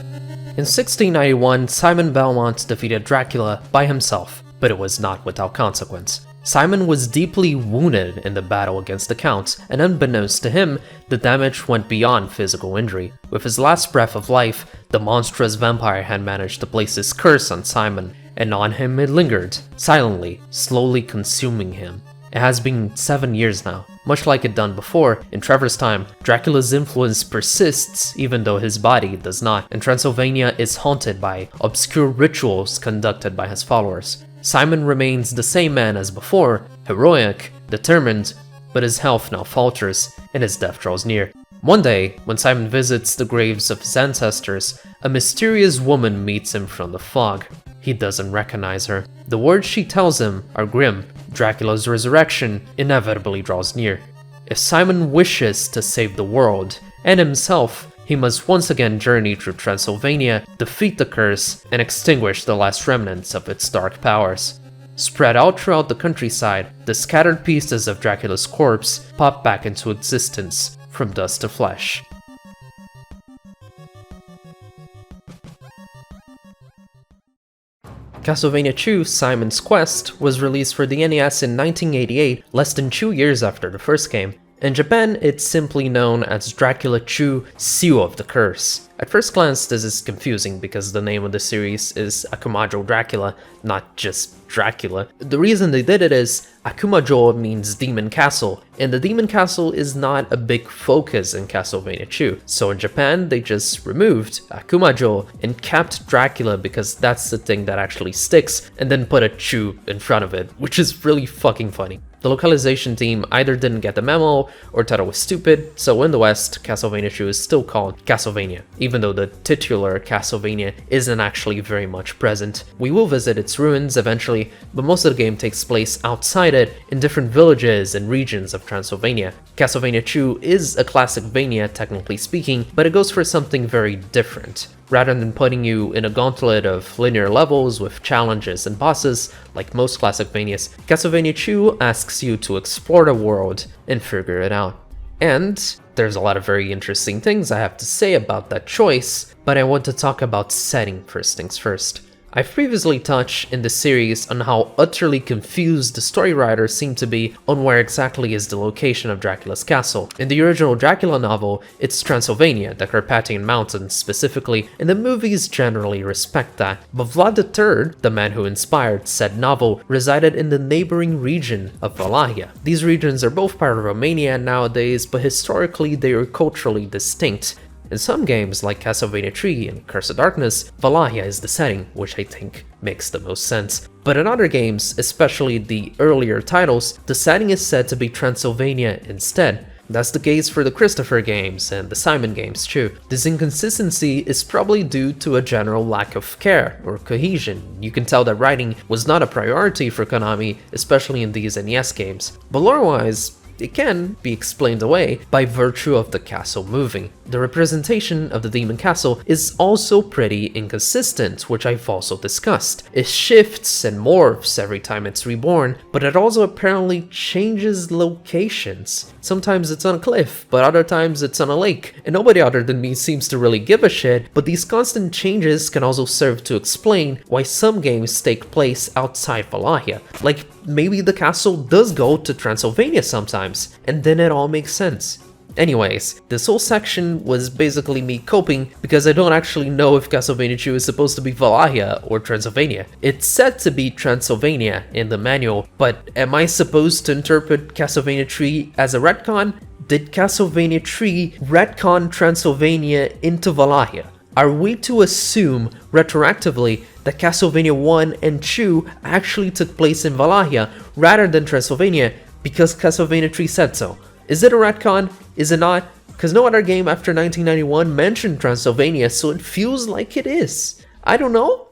In 1691, Simon Belmont defeated Dracula by himself, but it was not without consequence. Simon was deeply wounded in the battle against the Count, and unbeknownst to him, the damage went beyond physical injury. With his last breath of life, the monstrous vampire had managed to place his curse on Simon, and on him it lingered, silently, slowly consuming him. It has been 7 years now. Much like it done before, in Trevor's time, Dracula's influence persists even though his body does not, and Transylvania is haunted by obscure rituals conducted by his followers. Simon remains the same man as before, heroic, determined, but his health now falters, and his death draws near. One day, when Simon visits the graves of his ancestors, a mysterious woman meets him from the fog. He doesn't recognize her. The words she tells him are grim. Dracula's resurrection inevitably draws near. If Simon wishes to save the world, and himself, he must once again journey through Transylvania, defeat the curse, and extinguish the last remnants of its dark powers. Spread out throughout the countryside, the scattered pieces of Dracula's corpse pop back into existence, from dust to flesh. Castlevania II: Simon's Quest was released for the NES in 1988, less than 2 years after the first game. In Japan, it's simply known as Dracula II: Seal of the Curse. At first glance, this is confusing because the name of the series is Akumajo Dracula, not just Dracula. The reason they did it is Akumajo means Demon Castle, and the Demon Castle is not a big focus in Castlevania II. So in Japan, they just removed Akumajo and kept Dracula because that's the thing that actually sticks, and then put a Chu in front of it, which is really fucking funny. The localization team either didn't get the memo or thought it was stupid, so in the West, Castlevania II is still called Castlevania, even though the titular Castlevania isn't actually very much present. We will visit its ruins eventually, but most of the game takes place outside it, in different villages and regions of Transylvania. Castlevania II is a classic Vania, technically speaking, but it goes for something very different. Rather than putting you in a gauntlet of linear levels with challenges and bosses, like most classic Vanias, Castlevania II asks you to explore the world and figure it out. And there's a lot of very interesting things I have to say about that choice, but I want to talk about setting first things first. I've previously touched in the series on how utterly confused the story writers seem to be on where exactly is the location of Dracula's castle. In the original Dracula novel, it's Transylvania, the Carpathian Mountains specifically, and the movies generally respect that. But Vlad III, the man who inspired said novel, resided in the neighboring region of Wallachia. These regions are both part of Romania nowadays, but historically they are culturally distinct. In some games, like Castlevania III and Curse of Darkness, Wallachia is the setting, which I think makes the most sense. But in other games, especially the earlier titles, the setting is said to be Transylvania instead. That's the case for the Christopher games and the Simon games too. This inconsistency is probably due to a general lack of care or cohesion. You can tell that writing was not a priority for Konami, especially in these NES games. But lore-wise, it can be explained away by virtue of the castle moving. The representation of the Demon Castle is also pretty inconsistent, which I've also discussed. It shifts and morphs every time it's reborn, but it also apparently changes locations. Sometimes it's on a cliff, but other times it's on a lake, and nobody other than me seems to really give a shit, but these constant changes can also serve to explain why some games take place outside Wallachia. Like, maybe the castle does go to Transylvania sometimes, and then it all makes sense. Anyways, this whole section was basically me coping because I don't actually know if Castlevania II is supposed to be Wallachia or Transylvania. It's said to be Transylvania in the manual, but am I supposed to interpret Castlevania III as a retcon? Did Castlevania III retcon Transylvania into Wallachia? Are we to assume retroactively that Castlevania 1 and 2 actually took place in Wallachia rather than Transylvania because Castlevania 3 said so? Is it a retcon? Is it not? Because no other game after 1991 mentioned Transylvania, so it feels like it is. I don't know.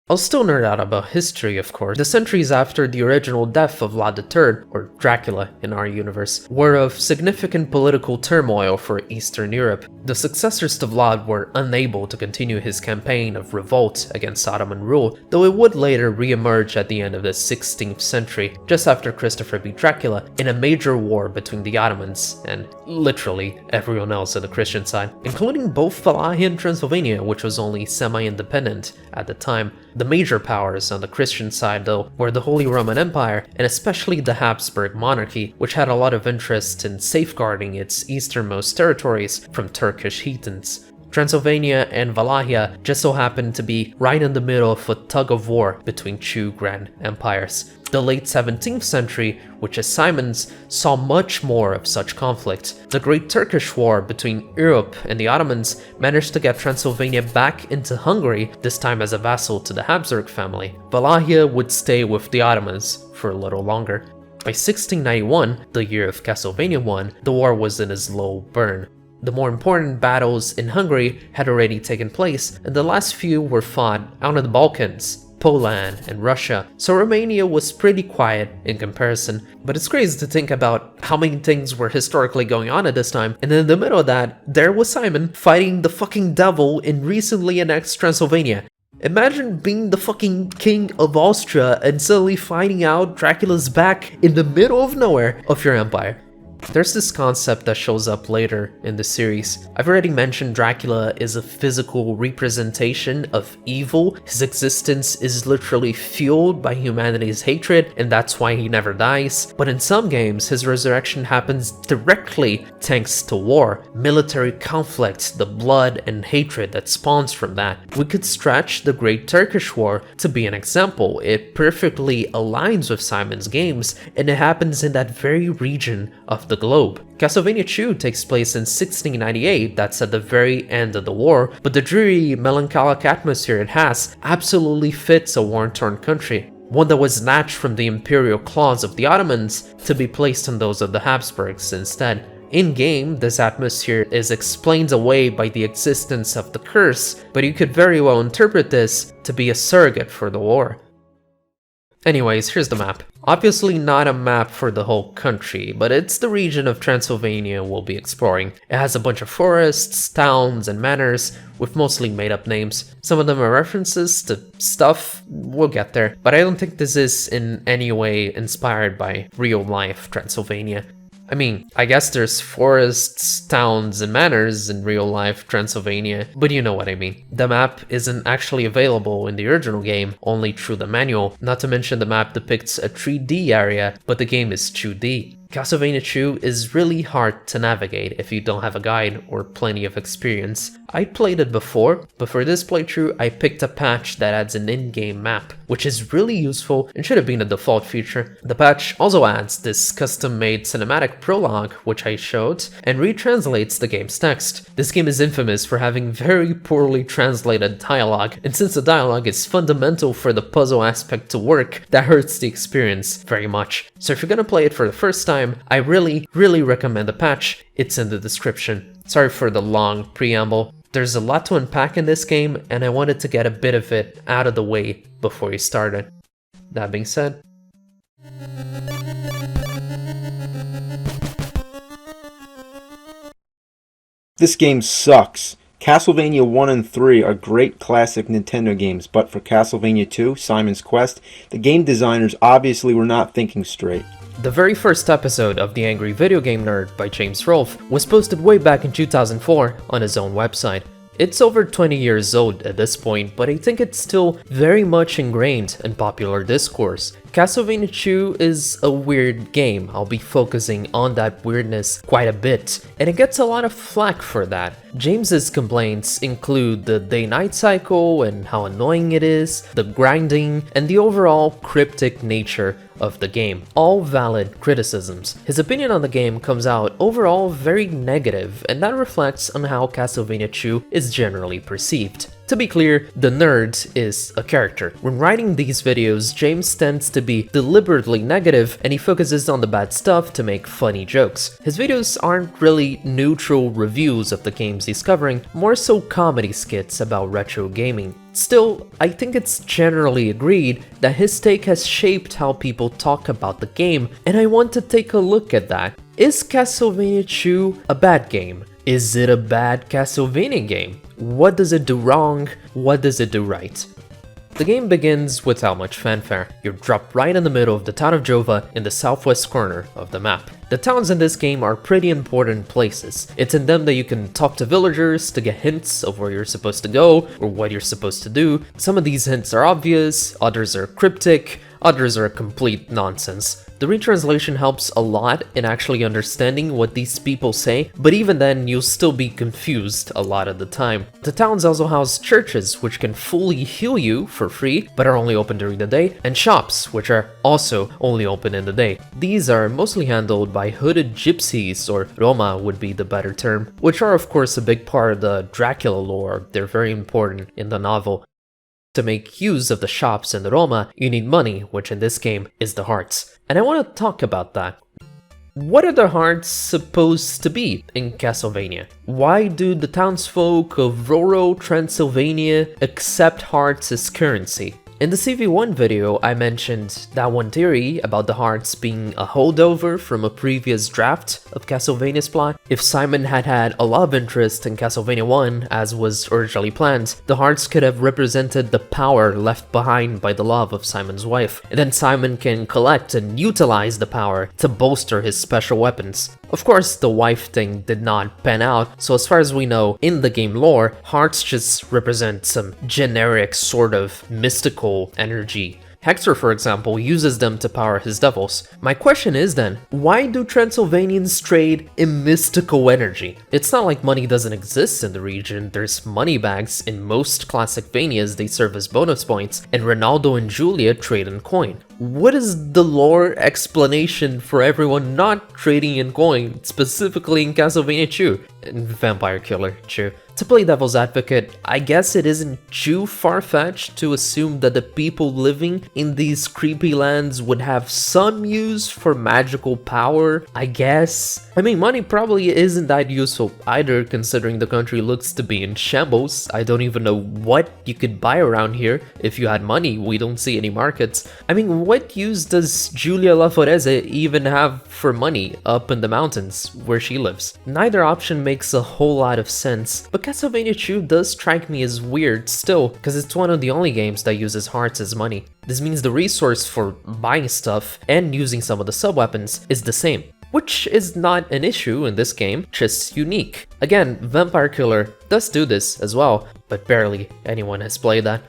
I'll still nerd out about history, of course. The centuries after the original death of Vlad III, or Dracula in our universe, were of significant political turmoil for Eastern Europe. The successors to Vlad were unable to continue his campaign of revolt against Ottoman rule, though it would later re-emerge at the end of the 16th century, just after Christopher beat Dracula, in a major war between the Ottomans and literally everyone else on the Christian side, including both Wallachia and Transylvania, which was only semi-independent at the time. The major powers on the Christian side, though, were the Holy Roman Empire, and especially the Habsburg monarchy, which had a lot of interest in safeguarding its easternmost territories from Turkish heathens. Transylvania and Wallachia just so happened to be right in the middle of a tug-of-war between two grand empires. The late 17th century, which is Simon's, saw much more of such conflict. The Great Turkish War between Europe and the Ottomans managed to get Transylvania back into Hungary, this time as a vassal to the Habsburg family. Wallachia would stay with the Ottomans for a little longer. By 1691, the year of Castlevania 1, the war was in a slow burn. The more important battles in Hungary had already taken place, and the last few were fought out in the Balkans, Poland, and Russia, so Romania was pretty quiet in comparison. But it's crazy to think about how many things were historically going on at this time, and in the middle of that, there was Simon fighting the fucking devil in recently annexed Transylvania. Imagine being the fucking king of Austria and suddenly finding out Dracula's back in the middle of nowhere of your empire. There's this concept that shows up later in the series. I've already mentioned Dracula is a physical representation of evil. His existence is literally fueled by humanity's hatred, and that's why he never dies. But in some games, his resurrection happens directly thanks to war, military conflict, the blood and hatred that spawns from that. We could stretch the Great Turkish War to be an example. It perfectly aligns with Simon's games, and it happens in that very region of the globe. Castlevania 2 takes place in 1698, that's at the very end of the war, but the dreary, melancholic atmosphere it has absolutely fits a war-torn country, one that was snatched from the imperial claws of the Ottomans to be placed on those of the Habsburgs instead. In-game, this atmosphere is explained away by the existence of the curse, but you could very well interpret this to be a surrogate for the war. Anyways, here's the map. Obviously not a map for the whole country, but it's the region of Transylvania we'll be exploring. It has a bunch of forests, towns, and manors, with mostly made-up names. Some of them are references to stuff, we'll get there, but I don't think this is in any way inspired by real-life Transylvania. I mean, I guess there's forests, towns, and manors in real-life Transylvania, but you know what I mean. The map isn't actually available in the original game, only through the manual. Not to mention the map depicts a 3D area, but the game is 2D. Castlevania 2 is really hard to navigate if you don't have a guide or plenty of experience. I played it before, but for this playthrough I picked a patch that adds an in-game map, which is really useful and should have been a default feature. The patch also adds this custom-made cinematic prologue, which I showed, and retranslates the game's text. This game is infamous for having very poorly translated dialogue, and since the dialogue is fundamental for the puzzle aspect to work, that hurts the experience very much. So if you're gonna play it for the first time, I really recommend the patch. It's in the description. Sorry for the long preamble. There's a lot to unpack in this game, and I wanted to get a bit of it out of the way before we started. That being said, this game sucks. Castlevania 1 and 3 are great classic Nintendo games, but for Castlevania 2, Simon's Quest, the game designers obviously were not thinking straight. the very first episode of The Angry Video Game Nerd by James Rolfe was posted way back in 2004 on his own website. It's over 20 years old at this point, but I think it's still very much ingrained in popular discourse. Castlevania 2 is a weird game. I'll be focusing on that weirdness quite a bit, and it gets a lot of flack for that. James's complaints include the day-night cycle and how annoying it is, the grinding, and the overall cryptic nature of the game. All valid criticisms. His opinion on the game comes out overall very negative, and that reflects on how Castlevania 2 is generally perceived. To be clear, the nerd is a character. When writing these videos, James tends to be deliberately negative and he focuses on the bad stuff to make funny jokes. His videos aren't really neutral reviews of the games he's covering, more so comedy skits about retro gaming. Still, I think it's generally agreed that his take has shaped how people talk about the game, and I want to take a look at that. Is Castlevania Shoo a bad game? Is it a bad Castlevania game? What does it do wrong? What does it do right? The game begins without much fanfare. You're dropped right in the middle of the town of Jova in the southwest corner of the map. The towns in this game are pretty important places. It's in them that you can talk to villagers to get hints of where you're supposed to go or what you're supposed to do. Some of these hints are obvious, others are cryptic, others are complete nonsense. The retranslation helps a lot in actually understanding what these people say, but even then you'll still be confused a lot of the time. The towns also house churches, which can fully heal you for free, but are only open during the day, and shops, which are also only open in the day. These are mostly handled by hooded gypsies, or Roma would be the better term, which are of course a big part of the Dracula lore. They're very important in the novel. To make use of the shops in the Roma, you need money, which in this game is the hearts. And I want to talk about that. What are the hearts supposed to be in Castlevania? Why do the townsfolk of Roro, Transylvania accept hearts as currency? In the CV1 video, I mentioned that one theory about the hearts being a holdover from a previous draft of Castlevania's plot. If Simon had had a love interest in Castlevania 1, as was originally planned, the hearts could have represented the power left behind by the love of Simon's wife. And then Simon can collect and utilize the power to bolster his special weapons. Of course, the wife thing did not pan out, so as far as we know, in the game lore, hearts just represent some generic sort of mystical energy. Hector, for example, uses them to power his devils. My question is then, why do Transylvanians trade in mystical energy? It's not like money doesn't exist in the region. There's money bags in most classic Vanias, they serve as bonus points, and Ronaldo and Julia trade in coin. What is the lore explanation for everyone not trading in coin, specifically in Castlevania 2? And Vampire Killer 2. To play devil's advocate, I guess it isn't too far-fetched to assume that the people living in these creepy lands would have some use for magical power, I guess. I mean, money probably isn't that useful either, considering the country looks to be in shambles. I don't even know what you could buy around here if you had money. We don't see any markets. I mean, what use does Giulia Laforese even have for money up in the mountains where she lives? Neither option makes a whole lot of sense, but Castlevania 2 does strike me as weird still, because it's one of the only games that uses hearts as money. This means the resource for buying stuff and using some of the sub-weapons is the same, which is not an issue in this game, just unique. Again, Vampire Killer does do this as well, but barely anyone has played that.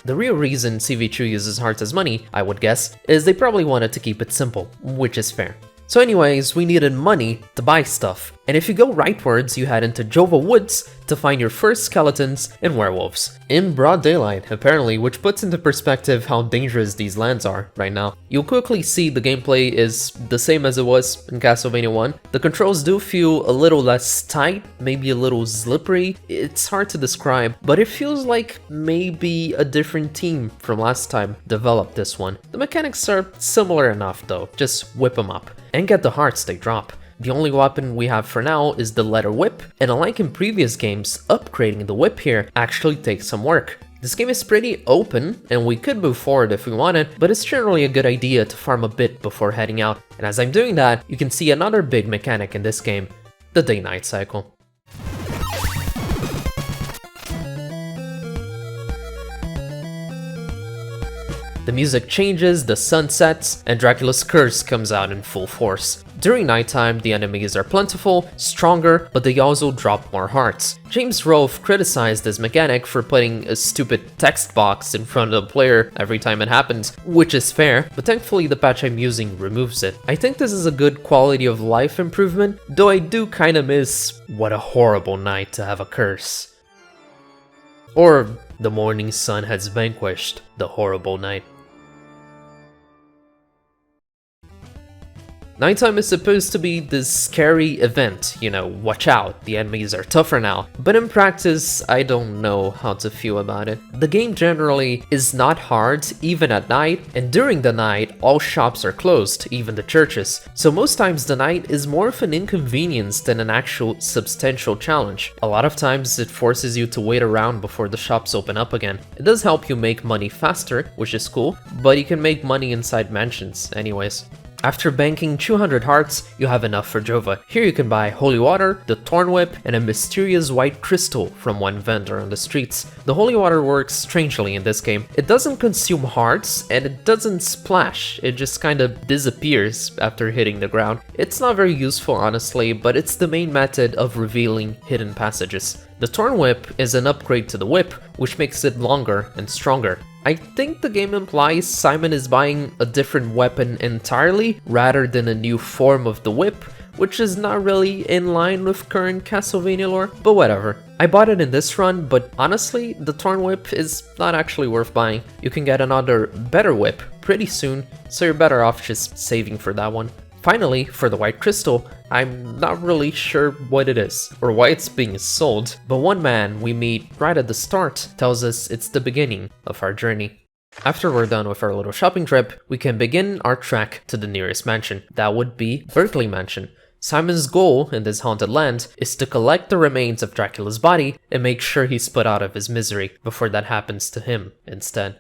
The real reason CV2 uses hearts as money, I would guess, is they probably wanted to keep it simple, which is fair. So anyways, we needed money to buy stuff, and if you go rightwards, you head into Jova Woods to find your first skeletons and werewolves. In broad daylight, apparently, which puts into perspective how dangerous these lands are right now. You'll quickly see the gameplay is the same as it was in Castlevania 1. The controls do feel a little less tight, maybe a little slippery. It's hard to describe, but it feels like maybe a different team from last time developed this one. The mechanics are similar enough though, just whip them up and get the hearts they drop. The only weapon we have for now is the letter whip, and unlike in previous games, upgrading the whip here actually takes some work. This game is pretty open, and we could move forward if we wanted, but it's generally a good idea to farm a bit before heading out. And as I'm doing that, you can see another big mechanic in this game, the day-night cycle. The music changes, the sun sets, and Dracula's curse comes out in full force. During nighttime, the enemies are plentiful, stronger, but they also drop more hearts. James Rolfe criticized this mechanic for putting a stupid text box in front of the player every time it happens, which is fair, but thankfully the patch I'm using removes it. I think this is a good quality of life improvement, though I do kinda miss what a horrible night to have a curse. Or the morning sun has vanquished the horrible night. Nighttime is supposed to be this scary event, you know, watch out, the enemies are tougher now. But in practice, I don't know how to feel about it. The game generally is not hard, even at night, and during the night, all shops are closed, even the churches. So most times the night is more of an inconvenience than an actual substantial challenge. A lot of times it forces you to wait around before the shops open up again. It does help you make money faster, which is cool, but you can make money inside mansions anyways. After banking 200 hearts, you have enough for Jova. Here you can buy holy water, the thorn whip, and a mysterious white crystal from one vendor on the streets. The holy water works strangely in this game. It doesn't consume hearts, and it doesn't splash, it just kinda disappears after hitting the ground. It's not very useful honestly, but it's the main method of revealing hidden passages. The Thorn Whip is an upgrade to the whip, which makes it longer and stronger. I think the game implies Simon is buying a different weapon entirely, rather than a new form of the whip, which is not really in line with current Castlevania lore, but whatever. I bought it in this run, but honestly, the Thorn Whip is not actually worth buying. You can get another better whip pretty soon, so you're better off just saving for that one. Finally, for the white crystal, I'm not really sure what it is, or why it's being sold, but one man we meet right at the start tells us it's the beginning of our journey. After we're done with our little shopping trip, we can begin our trek to the nearest mansion. That would be Berkeley Mansion. Simon's goal in this haunted land is to collect the remains of Dracula's body and make sure he's put out of his misery before that happens to him instead.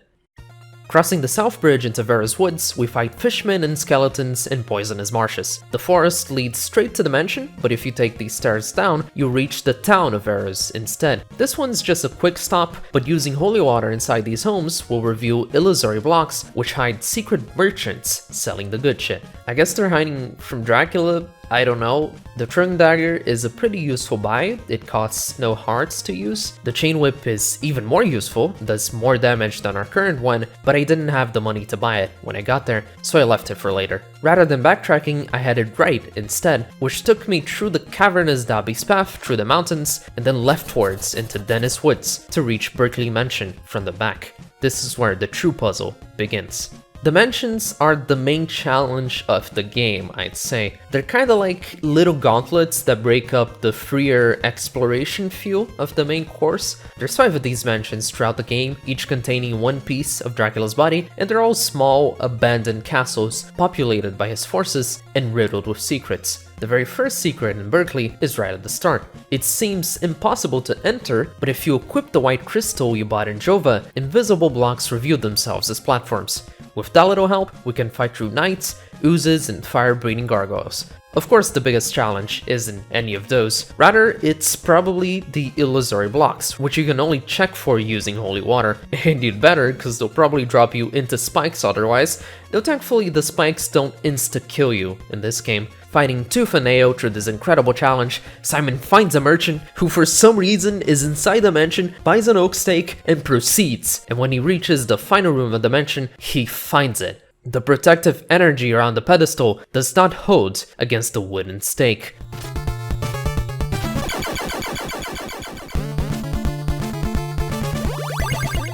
Crossing the South Bridge into Vera's woods, we fight fishmen and skeletons in poisonous marshes. The forest leads straight to the mansion, but if you take these stairs down, you reach the town of Vera's instead. This one's just a quick stop, but using holy water inside these homes will reveal illusory blocks which hide secret merchants selling the good shit. I guess they're hiding from Dracula? I don't know. The throwing dagger is a pretty useful buy, it costs no hearts to use. The chain whip is even more useful, does more damage than our current one, but I didn't have the money to buy it when I got there, so I left it for later. Rather than backtracking, I headed right instead, which took me through the cavernous Dabi's path through the mountains, and then leftwards into Dennis Woods to reach Berkeley Mansion from the back. This is where the true puzzle begins. The mansions are the main challenge of the game, I'd say. They're kinda like little gauntlets that break up the freer exploration feel of the main course. There's 5 of these mansions throughout the game, each containing one piece of Dracula's body, and they're all small, abandoned castles populated by his forces and riddled with secrets. The very first secret in Berkeley is right at the start. It seems impossible to enter, but if you equip the white crystal you bought in Jova, invisible blocks reveal themselves as platforms. With that little help, we can fight through knights, oozes, and fire-breathing gargoyles. Of course, the biggest challenge isn't any of those. Rather, it's probably the illusory blocks, which you can only check for using holy water. And you'd better, because they'll probably drop you into spikes otherwise, though thankfully the spikes don't insta-kill you in this game. Fighting tooth and nail through this incredible challenge, Simon finds a merchant who for some reason is inside the mansion, buys an oak stake, and proceeds. And when he reaches the final room of the mansion, he finds it. The protective energy around the pedestal does not hold against the wooden stake.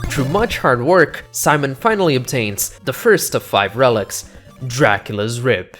Through much hard work, Simon finally obtains the first of 5 relics, Dracula's Rib.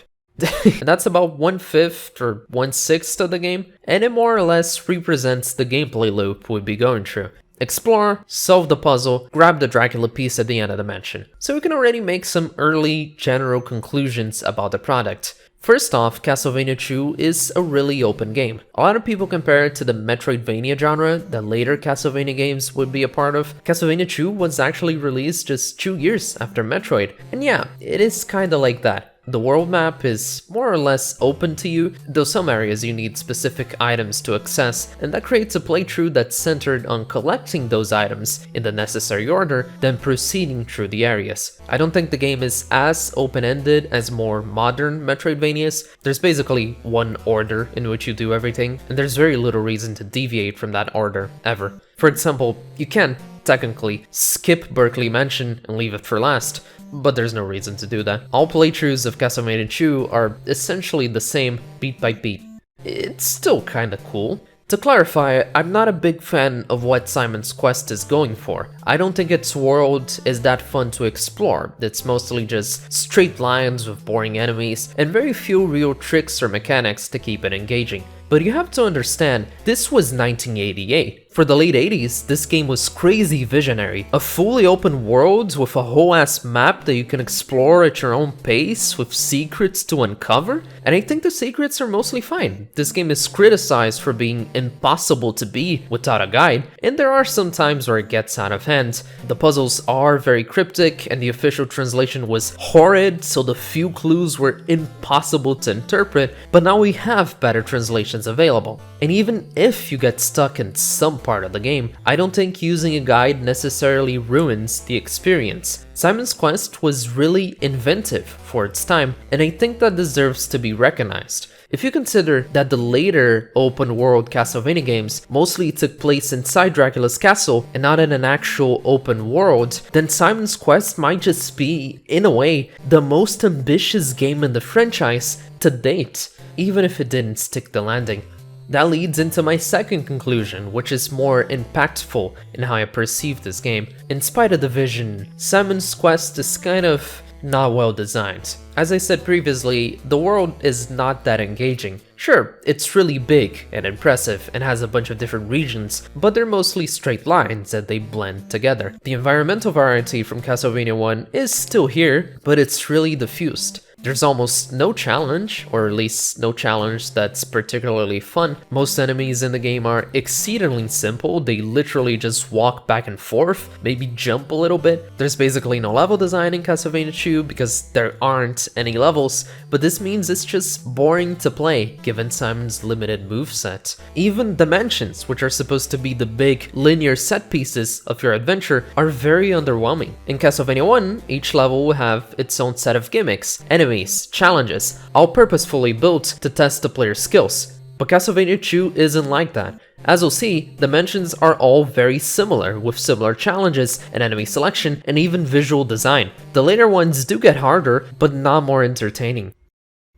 That's about 1/5 or 1/6 of the game, and it more or less represents the gameplay loop we'd be going through. Explore, solve the puzzle, grab the Dracula piece at the end of the mansion. So we can already make some early general conclusions about the product. First off, Castlevania 2 is a really open game. A lot of people compare it to the Metroidvania genre that later Castlevania games would be a part of. Castlevania 2 was actually released just 2 years after Metroid, and yeah, it is kinda like that. The world map is more or less open to you, though some areas you need specific items to access, and that creates a playthrough that's centered on collecting those items in the necessary order, then proceeding through the areas. I don't think the game is as open-ended as more modern Metroidvanias. There's basically one order in which you do everything, and there's very little reason to deviate from that order, ever. For example, you can technically skip Berkeley Mansion and leave it for last, but there's no reason to do that. All playthroughs of Castlevania 2 are essentially the same beat by beat. It's still kinda cool. To clarify, I'm not a big fan of what Simon's Quest is going for. I don't think its world is that fun to explore. It's mostly just straight lines with boring enemies and very few real tricks or mechanics to keep it engaging. But you have to understand, this was 1988. For the late 80s, this game was crazy visionary. A fully open world with a whole ass map that you can explore at your own pace with secrets to uncover. And I think the secrets are mostly fine. This game is criticized for being impossible to beat without a guide, and there are some times where it gets out of hand. The puzzles are very cryptic and the official translation was horrid, so the few clues were impossible to interpret, but now we have better translations available. And even if you get stuck in some part of the game, I don't think using a guide necessarily ruins the experience. Simon's Quest was really inventive for its time, and I think that deserves to be recognized. If you consider that the later open-world Castlevania games mostly took place inside Dracula's castle and not in an actual open world, then Simon's Quest might just be, in a way, the most ambitious game in the franchise to date, even if it didn't stick the landing. That leads into my second conclusion, which is more impactful in how I perceive this game. In spite of the vision, Simon's Quest is kind of not well designed. As I said previously, the world is not that engaging. Sure, it's really big and impressive and has a bunch of different regions, but they're mostly straight lines and they blend together. The environmental variety from Castlevania 1 is still here, but it's really diffused. There's almost no challenge, or at least no challenge that's particularly fun. Most enemies in the game are exceedingly simple, they literally just walk back and forth, maybe jump a little bit. There's basically no level design in Castlevania 2 because there aren't any levels, but this means it's just boring to play given Simon's limited moveset. Even dimensions, which are supposed to be the big linear set pieces of your adventure, are very underwhelming. In Castlevania 1, each level will have its own set of gimmicks, enemies, challenges, all purposefully built to test the player's skills. But Castlevania 2 isn't like that. As you'll see, dimensions are all very similar, with similar challenges and enemy selection and even visual design. The later ones do get harder, but not more entertaining.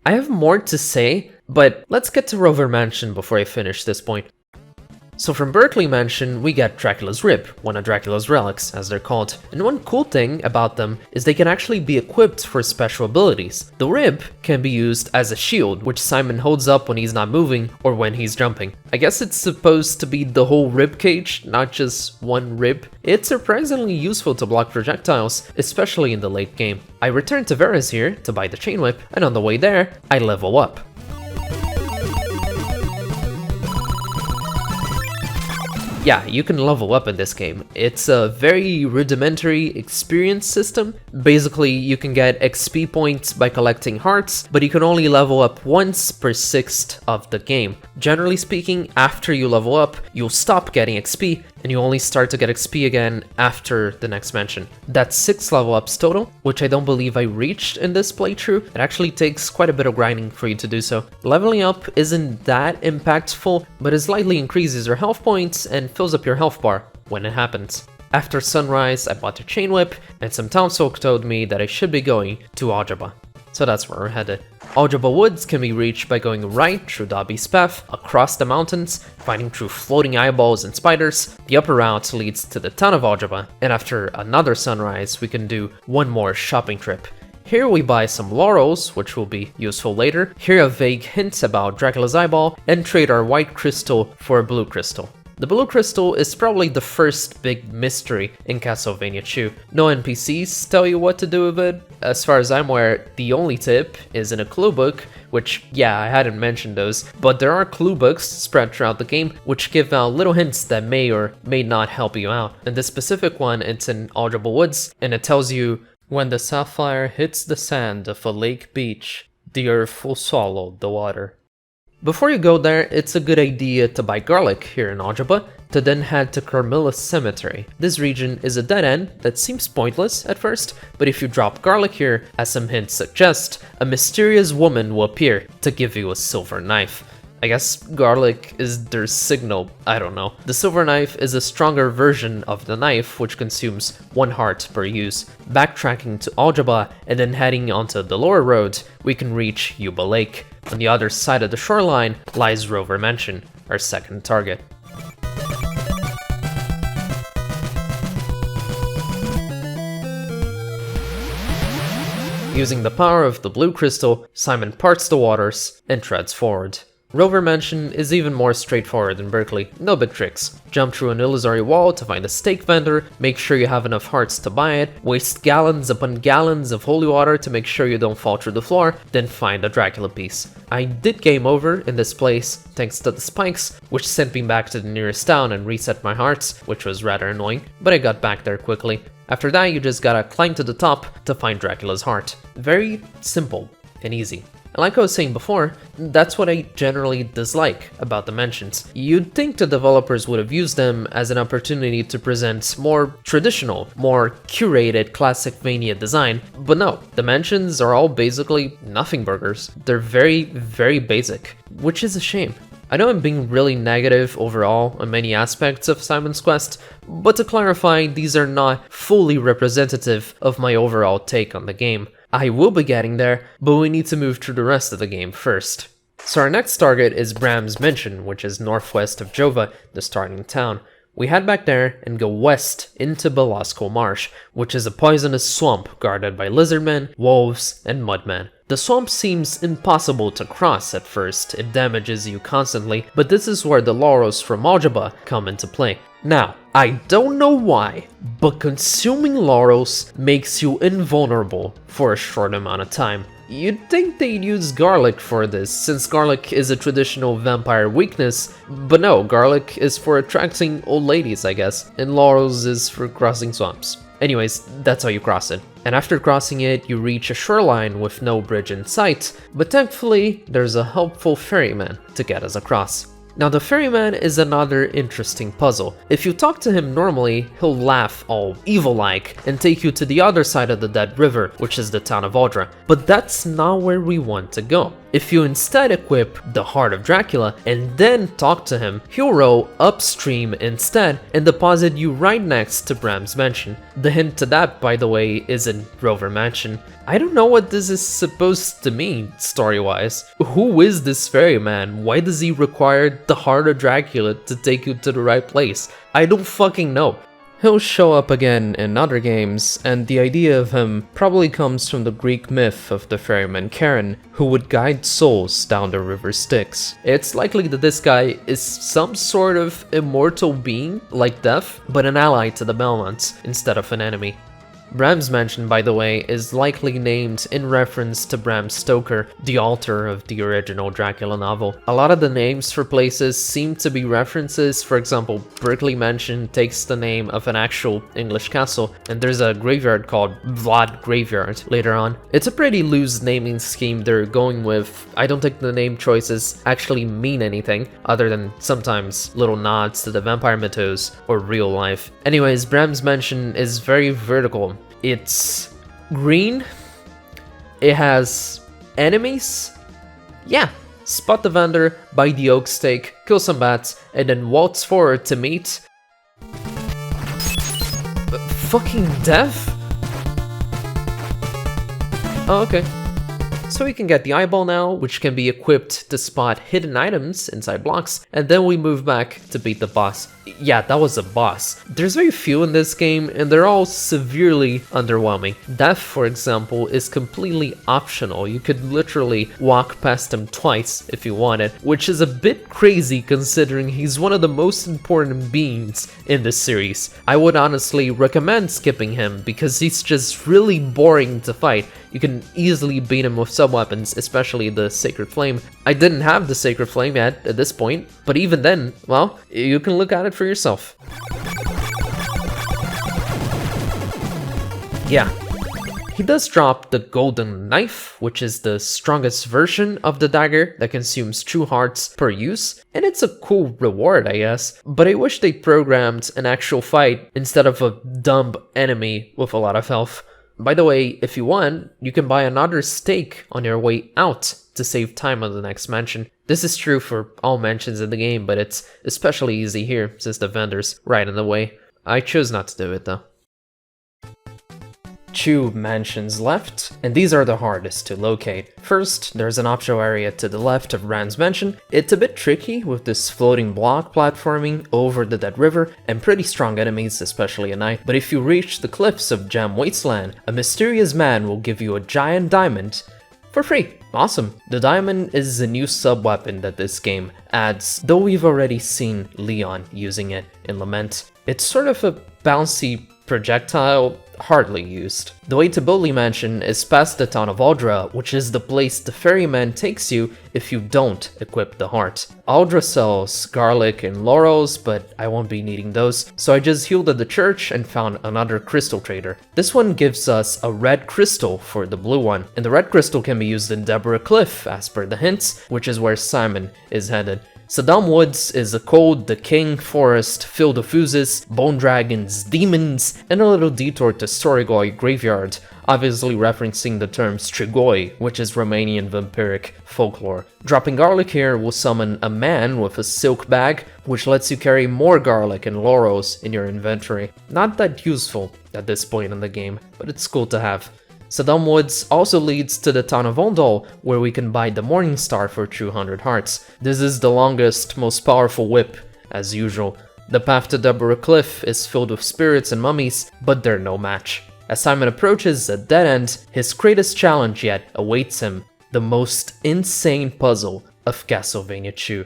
I have more to say, but let's get to Rover Mansion before I finish this point. So from Berkeley Mansion, we get Dracula's Rib, one of Dracula's relics, as they're called. And one cool thing about them is they can actually be equipped for special abilities. The rib can be used as a shield, which Simon holds up when he's not moving or when he's jumping. I guess it's supposed to be the whole rib cage, not just one rib. It's surprisingly useful to block projectiles, especially in the late game. I return to Vera's here to buy the chain whip, and on the way there, I level up. Yeah, you can level up in this game. It's a very rudimentary experience system. Basically, you can get XP points by collecting hearts, but you can only level up once per sixth of the game. Generally speaking, after you level up, you'll stop getting XP, and you only start to get XP again after the next mansion. That's 6 level ups total, which I don't believe I reached in this playthrough. It actually takes quite a bit of grinding for you to do so. Leveling up isn't that impactful, but it slightly increases your health points and fills up your health bar when it happens. After sunrise, I bought a chain whip, and some townsfolk told me that I should be going to Aljaba. So that's where we're headed. Aljaba Woods can be reached by going right through Dobby's path, across the mountains, fighting through floating eyeballs and spiders. The upper route leads to the town of Aljaba, and after another sunrise, we can do one more shopping trip. Here we buy some laurels, which will be useful later, hear a vague hint about Dracula's eyeball, and trade our white crystal for a blue crystal. The blue crystal is probably the first big mystery in Castlevania 2. No NPCs tell you what to do with it. As far as I'm aware, the only tip is in a clue book, which, yeah, I hadn't mentioned those, but there are clue books spread throughout the game which give out little hints that may or may not help you out. And this specific one, it's in Aljaba Woods, and it tells you, when the sapphire hits the sand of a lake beach, the earth will swallow the water. Before you go there, it's a good idea to buy garlic here in Aljaba, to then head to Carmilla's cemetery. This region is a dead end that seems pointless at first, but if you drop garlic here, as some hints suggest, a mysterious woman will appear to give you a silver knife. I guess garlic is their signal, I don't know. The silver knife is a stronger version of the knife, which consumes 1 heart per use. Backtracking to Aljaba and then heading onto the lower road, we can reach Yuba Lake. On the other side of the shoreline lies Rover Mansion. our second target. Using the power of the blue crystal, Simon parts the waters and treads forward. Rover Mansion is even more straightforward than Berkeley, no big tricks. Jump through an illusory wall to find a steak vendor, make sure you have enough hearts to buy it, waste gallons upon gallons of holy water to make sure you don't fall through the floor, then find a Dracula piece. I did game over in this place thanks to the spikes, which sent me back to the nearest town and reset my hearts, which was rather annoying, but I got back there quickly. After that, you just gotta climb to the top to find Dracula's heart. Very simple and easy. And like I was saying before, that's what I generally dislike about the mentions. You'd think the developers would have used them as an opportunity to present more traditional, more curated Classicvania design, but no, the mentions are all basically nothing burgers. They're very, very basic, which is a shame. I know I'm being really negative overall on many aspects of Simon's Quest, but to clarify, these are not fully representative of my overall take on the game. I will be getting there, but we need to move through the rest of the game first. So our next target is Brahm's Mansion, which is northwest of Jova, the starting town. We head back there and go west into Belasco Marsh, which is a poisonous swamp guarded by lizardmen, wolves, and mudmen. The swamp seems impossible to cross at first, it damages you constantly, but this is where the Laurels from Algebra come into play. Now, I don't know why, but consuming laurels makes you invulnerable for a short amount of time. You'd think they'd use garlic for this, since garlic is a traditional vampire weakness, but no, garlic is for attracting old ladies, I guess, and laurels is for crossing swamps. Anyways, that's how you cross it. And after crossing it, you reach a shoreline with no bridge in sight, but thankfully, there's a helpful ferryman to get us across. Now the ferryman is another interesting puzzle. If you talk to him normally, he'll laugh all evil-like and take you to the other side of the dead river, which is the town of Aldra. But that's not where we want to go. If you instead equip the Heart of Dracula and then talk to him, he'll row upstream instead and deposit you right next to Brahm's Mansion. The hint to that, by the way, is in Rover Mansion. I don't know what this is supposed to mean, story-wise. Who is this ferryman? Why does he require the Heart of Dracula to take you to the right place? I don't fucking know. He'll show up again in other games, and the idea of him probably comes from the Greek myth of the ferryman Charon, who would guide souls down the river Styx. It's likely that this guy is some sort of immortal being, like Death, but an ally to the Belmonts instead of an enemy. Brahm's Mansion, by the way, is likely named in reference to Bram Stoker, the author of the original Dracula novel. A lot of the names for places seem to be references. For example, Berkeley Mansion takes the name of an actual English castle, and there's a graveyard called Vlad Graveyard later on. It's a pretty loose naming scheme they're going with. I don't think the name choices actually mean anything, other than sometimes little nods to the vampire mythos or real life. Anyways, Brahm's Mansion is very vertical. It's green, it has enemies, yeah, spot the vendor, buy the oak steak, kill some bats, and then waltz forward to meet... fucking Death? Oh, okay. So we can get the eyeball now, which can be equipped to spot hidden items inside blocks, and then we move back to beat the boss. Yeah, that was a boss. There's very few in this game, and they're all severely underwhelming. Death, for example, is completely optional. You could literally walk past him twice if you wanted, which is a bit crazy considering he's one of the most important beings in this series. I would honestly recommend skipping him because he's just really boring to fight. You can easily beat him with sub-weapons, especially the Sacred Flame. I didn't have the Sacred Flame yet at this point, but even then, well, you can look at it for yourself. Yeah. He does drop the Golden Knife, which is the strongest version of the dagger that consumes 2 hearts per use, and it's a cool reward, I guess, but I wish they programmed an actual fight instead of a dumb enemy with a lot of health. By the way, if you want, you can buy another steak on your way out to save time on the next mansion. This is true for all mansions in the game, but it's especially easy here since the vendor's right in the way. I chose not to do it though. 2 mansions left, and these are the hardest to locate. First, there's an optional area to the left of Rand's mansion. It's a bit tricky with this floating block platforming over the dead river and pretty strong enemies, especially at night, but if you reach the cliffs of Jam Wasteland, a mysterious man will give you a giant diamond for free. Awesome. The diamond is a new sub-weapon that this game adds, though we've already seen Leon using it in Lament. It's sort of a bouncy projectile, hardly used. The way to Bodley Mansion is past the town of Aldra, which is the place the ferryman takes you if you don't equip the heart. Aldra sells garlic and laurels, but I won't be needing those, so I just healed at the church and found another crystal trader. This one gives us a red crystal for the blue one, and the red crystal can be used in Deborah Cliff, as per the hints, which is where Simon is headed. Saddam Woods is a cold, decaying forest filled with oozes, bone dragons, demons, and a little detour to Strigoi graveyard, obviously referencing the term Strigoi, which is Romanian vampiric folklore. Dropping garlic here will summon a man with a silk bag, which lets you carry more garlic and laurels in your inventory. Not that useful at this point in the game, but it's cool to have. Saddam Woods also leads to the town of Ondol, where we can buy the Morning Star for 200 hearts. This is the longest, most powerful whip, as usual. The path to Deborah Cliff is filled with spirits and mummies, but they're no match. As Simon approaches a dead end, his greatest challenge yet awaits him, the most insane puzzle of Castlevania 2.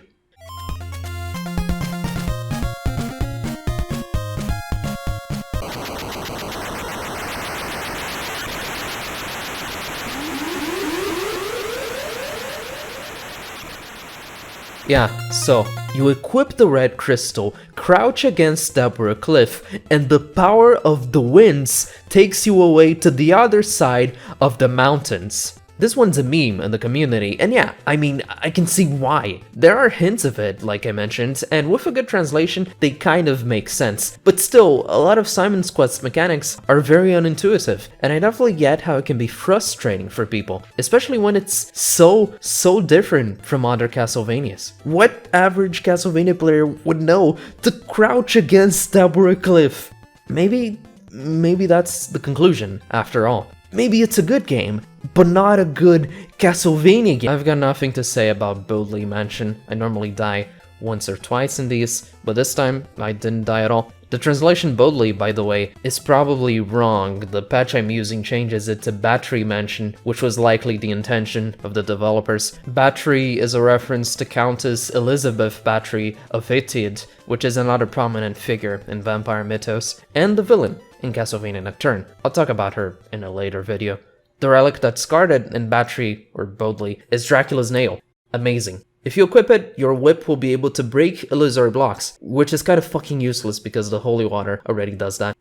Yeah, so you equip the red crystal, crouch against Deborah Cliff, and the power of the winds takes you away to the other side of the mountains. This one's a meme in the community, and yeah, I mean, I can see why. There are hints of it, like I mentioned, and with a good translation, they kind of make sense. But still, a lot of Simon's Quest mechanics are very unintuitive, and I definitely get how it can be frustrating for people, especially when it's so different from other Castlevanias. What average Castlevania player would know to crouch against Deborah Cliff? Maybe that's the conclusion, after all. Maybe it's a good game, but not a good Castlevania game. I've got nothing to say about Bodley Mansion. I normally die once or twice in these, but this time I didn't die at all. The translation Bodley, by the way, is probably wrong. The patch I'm using changes it to Bathory Mansion, which was likely the intention of the developers. Bathory is a reference to Countess Elizabeth Bathory of Etid, which is another prominent figure in vampire mythos, and the villain in Castlevania Nocturne. I'll talk about her in a later video. The relic that's guarded in Bathory, or Bodley, is Dracula's nail. Amazing. If you equip it, your whip will be able to break illusory blocks, which is kind of fucking useless because the holy water already does that.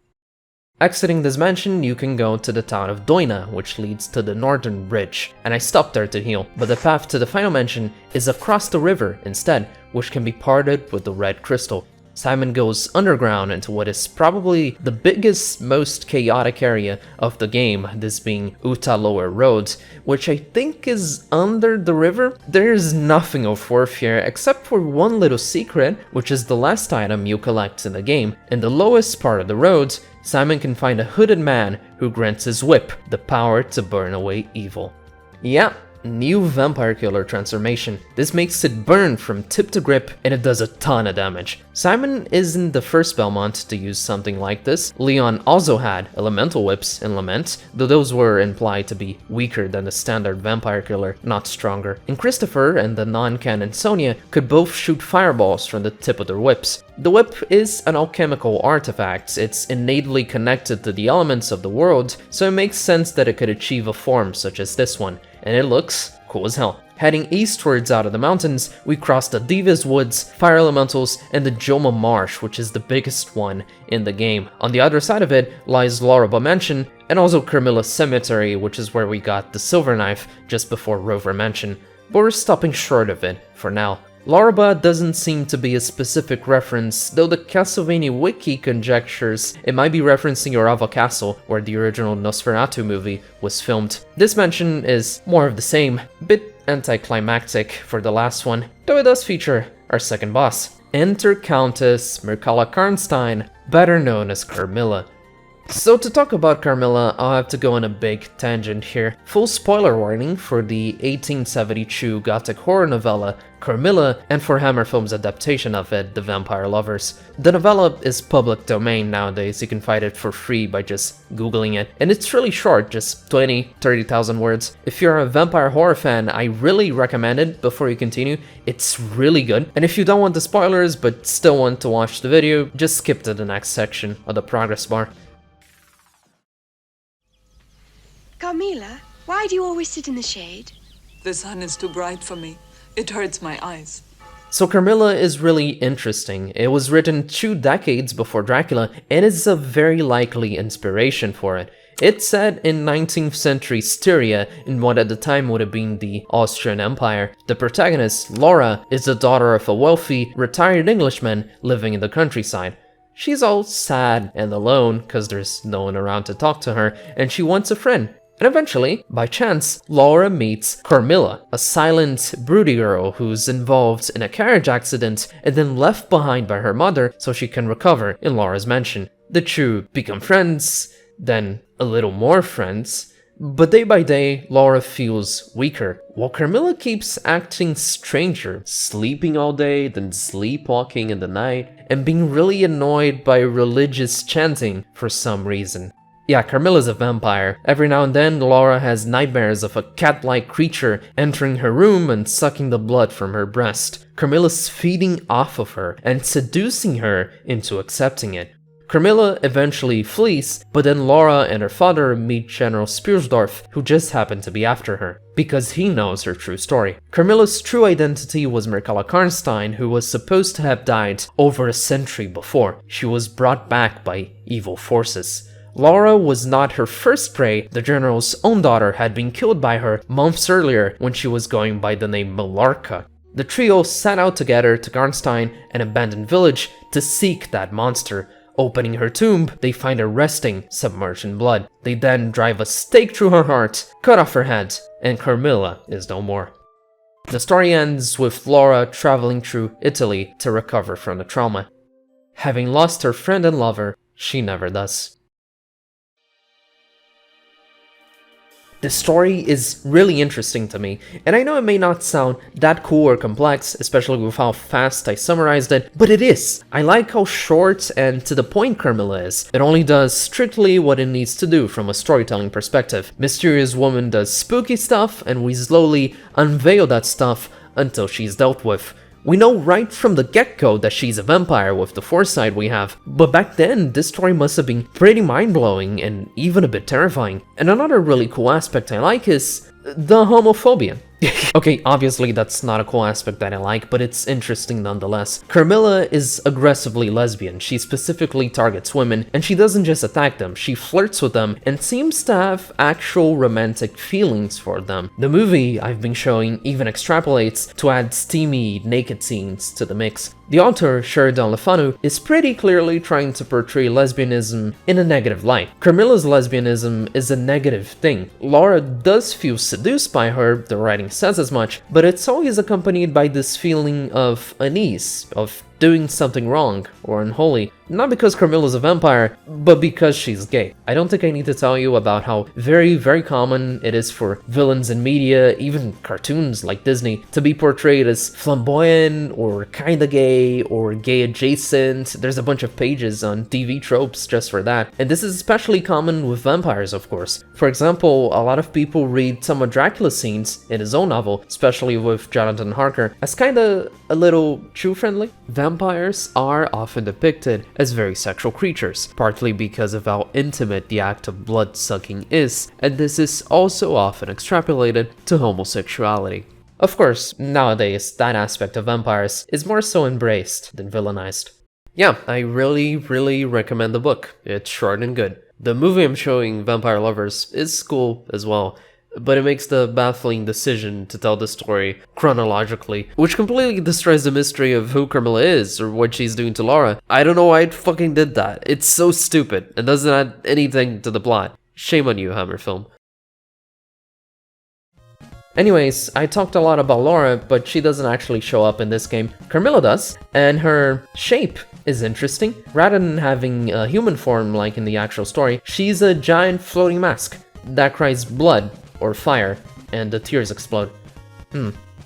Exiting this mansion, you can go to the town of Doina, which leads to the northern ridge, and I stopped there to heal, but the path to the final mansion is across the river instead, which can be parted with the red crystal. Simon goes underground into what is probably the biggest, most chaotic area of the game, this being Uta Lower Road, which I think is under the river. There's nothing of worth here except for one little secret, which is the last item you collect in the game. In the lowest part of the road, Simon can find a hooded man who grants his whip the power to burn away evil. Yeah. New Vampire Killer transformation. This makes it burn from tip to grip, and it does a ton of damage. Simon isn't the first Belmont to use something like this. Leon also had elemental whips in Lament, though those were implied to be weaker than the standard Vampire Killer, not stronger. And Christopher and the non-canon Sonia could both shoot fireballs from the tip of their whips. The whip is an alchemical artifact. It's innately connected to the elements of the world, so it makes sense that it could achieve a form such as this one. And it looks cool as hell. Heading eastwards out of the mountains, we cross the Divas Woods, Fire Elementals, and the Joma Marsh, which is the biggest one in the game. On the other side of it lies Laruba Mansion, and also Carmilla Cemetery, which is where we got the Silver Knife just before Rover Mansion. But we're stopping short of it for now. Laruba doesn't seem to be a specific reference, though the Castlevania wiki conjectures it might be referencing Yorava Castle, where the original Nosferatu movie was filmed. This mention is more of the same, bit anticlimactic for the last one, though it does feature our second boss. Enter Countess Mircalla Karnstein, better known as Carmilla. So to talk about Carmilla, I'll have to go on a big tangent here. Full spoiler warning for the 1872 gothic horror novella Carmilla, and for Hammer Film's adaptation of it, The Vampire Lovers. The novella is public domain nowadays, you can find it for free by just googling it, and it's really short, just 20-30,000 words. If you're a vampire horror fan, I really recommend it before you continue, it's really good. And if you don't want the spoilers but still want to watch the video, just skip to the next section of the progress bar. Carmilla, why do you always sit in the shade? The sun is too bright for me. It hurts my eyes. So Carmilla is really interesting. It was written 2 decades before Dracula and is a very likely inspiration for it. It's set in 19th century Styria in what at the time would have been the Austrian Empire. The protagonist, Laura, is the daughter of a wealthy, retired Englishman living in the countryside. She's all sad and alone because there's no one around to talk to her, and she wants a friend. And eventually, by chance, Laura meets Carmilla, a silent, broody girl who's involved in a carriage accident and then left behind by her mother so she can recover in Laura's mansion. The two become friends, then a little more friends, but day by day, Laura feels weaker, while Carmilla keeps acting stranger, sleeping all day, then sleepwalking in the night, and being really annoyed by religious chanting for some reason. Yeah, Carmilla's a vampire. Every now and then, Laura has nightmares of a cat-like creature entering her room and sucking the blood from her breast. Carmilla's feeding off of her and seducing her into accepting it. Carmilla eventually flees, but then Laura and her father meet General Spearsdorf, who just happened to be after her, because he knows her true story. Carmilla's true identity was Mircalla Karnstein, who was supposed to have died over a century before. She was brought back by evil forces. Laura was not her first prey. The general's own daughter had been killed by her months earlier when she was going by the name Malarca. The trio set out together to Karnstein, an abandoned village, to seek that monster. Opening her tomb, they find her resting, submerged in blood. They then drive a stake through her heart, cut off her head, and Carmilla is no more. The story ends with Laura traveling through Italy to recover from the trauma. Having lost her friend and lover, she never does. The story is really interesting to me, and I know it may not sound that cool or complex, especially with how fast I summarized it, but it is. I like how short and to the point Carmilla is. It only does strictly what it needs to do from a storytelling perspective. Mysterious woman does spooky stuff, and we slowly unveil that stuff until she's dealt with. We know right from the get-go that she's a vampire with the foresight we have, but back then, this story must have been pretty mind-blowing and even a bit terrifying. And another really cool aspect I like is the homophobia. Okay, obviously that's not a cool aspect that I like, but it's interesting nonetheless. Carmilla is aggressively lesbian. She specifically targets women, and she doesn't just attack them, she flirts with them and seems to have actual romantic feelings for them. The movie I've been showing even extrapolates to add steamy, naked scenes to the mix. The author, Sheridan Le Fanu, is pretty clearly trying to portray lesbianism in a negative light. Carmilla's lesbianism is a negative thing. Laura does feel seduced by her, the writing says as much, but it's always accompanied by this feeling of unease, of doing something wrong or unholy. Not because Carmilla's a vampire, but because she's gay. I don't think I need to tell you about how very, very common it is for villains in media, even cartoons like Disney, to be portrayed as flamboyant or kinda gay or gay adjacent. There's a bunch of pages on TV tropes just for that. And this is especially common with vampires, of course. For example, a lot of people read some of Dracula's scenes in his own novel, especially with Jonathan Harker, as kinda a little Jew-friendly. Vampires are often depicted as very sexual creatures, partly because of how intimate the act of blood-sucking is, and this is also often extrapolated to homosexuality. Of course, nowadays, that aspect of vampires is more so embraced than villainized. Yeah, I really recommend the book. It's short and good. The movie I'm showing, Vampire Lovers, is cool as well, but it makes the baffling decision to tell the story chronologically, which completely destroys the mystery of who Carmilla is or what she's doing to Laura. I don't know why it fucking did that. It's so stupid and doesn't add anything to the plot. Shame on you, Hammer Film. Anyways, I talked a lot about Laura, but she doesn't actually show up in this game. Carmilla does, and her shape is interesting. Rather than having a human form like in the actual story, she's a giant floating mask that cries blood or fire, and the tears explode.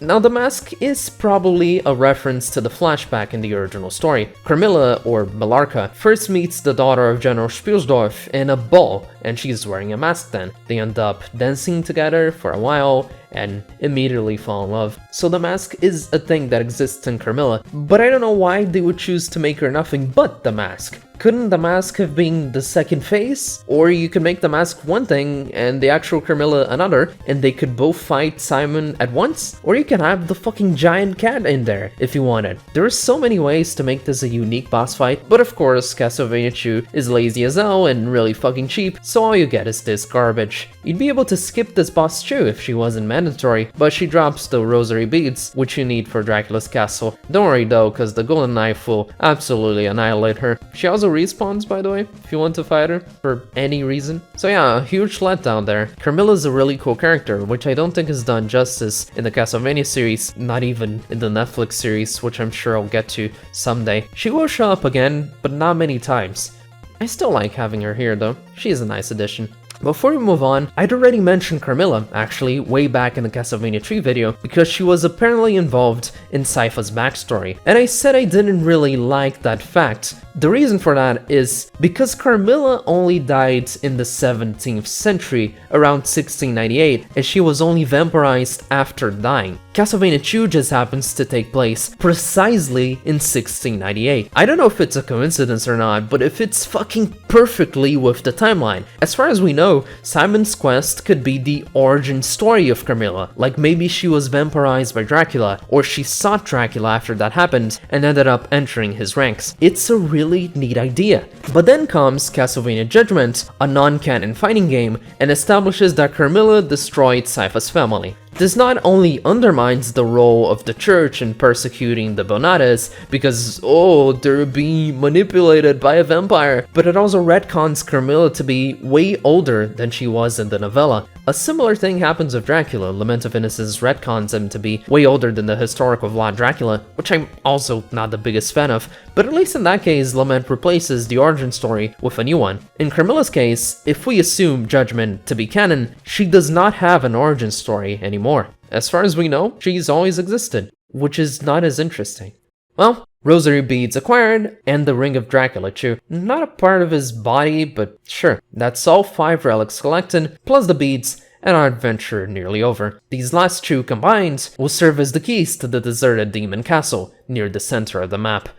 Now the mask is probably a reference to the flashback in the original story. Carmilla, or Millarca, first meets the daughter of General Spielsdorf in a ball, and she's wearing a mask then. They end up dancing together for a while, and immediately fall in love. So the mask is a thing that exists in Carmilla, but I don't know why they would choose to make her nothing but the mask. Couldn't the mask have been the second phase? Or you could make the mask one thing and the actual Carmilla another, and they could both fight Simon at once? Or you can have the fucking giant cat in there if you wanted. There are so many ways to make this a unique boss fight, but of course Castlevania 2 is lazy as hell and really fucking cheap, so all you get is this garbage. You'd be able to skip this boss too if she wasn't mandatory, but she drops the rosary beads, which you need for Dracula's castle. Don't worry though, cause the golden knife will absolutely annihilate her. She also respawns, by the way, if you want to fight her for any reason. So yeah, a huge letdown there. Carmilla's a really cool character, which I don't think is done justice in the Castlevania series, not even in the Netflix series, which I'm sure I'll get to someday. She will show up again, but not many times. I still like having her here though, she's a nice addition. Before we move on, I'd already mentioned Carmilla, actually, way back in the Castlevania 3 video, because she was apparently involved in Sypha's backstory, and I said I didn't really like that fact. The reason for that is because Carmilla only died in the 17th century, around 1698, and she was only vampirized after dying. Castlevania 2 just happens to take place precisely in 1698. I don't know if it's a coincidence or not, but it fits fucking perfectly with the timeline. As far as we know, Simon's Quest could be the origin story of Carmilla, like maybe she was vampirized by Dracula, or she sought Dracula after that happened and ended up entering his ranks. It's a really neat idea. But then comes Castlevania Judgment, a non-canon fighting game, and establishes that Carmilla destroyed Sypha's family. This not only undermines the role of the church in persecuting the Bonatas, because, oh, they're being manipulated by a vampire, but it also retcons Carmilla to be way older than she was in the novella. A similar thing happens with Dracula. Lament of Innocence retcons him to be way older than the historical Vlad Dracula, which I'm also not the biggest fan of, but at least in that case, Lament replaces the origin story with a new one. In Carmilla's case, if we assume Judgment to be canon, she does not have an origin story anymore. As far as we know, she's always existed, which is not as interesting. Well, rosary beads acquired, and the Ring of Dracula too. Not a part of his body, but sure, that's all 5 relics collected, plus the beads, and our adventure nearly over. These last 2 combined will serve as the keys to the deserted demon castle, near the center of the map.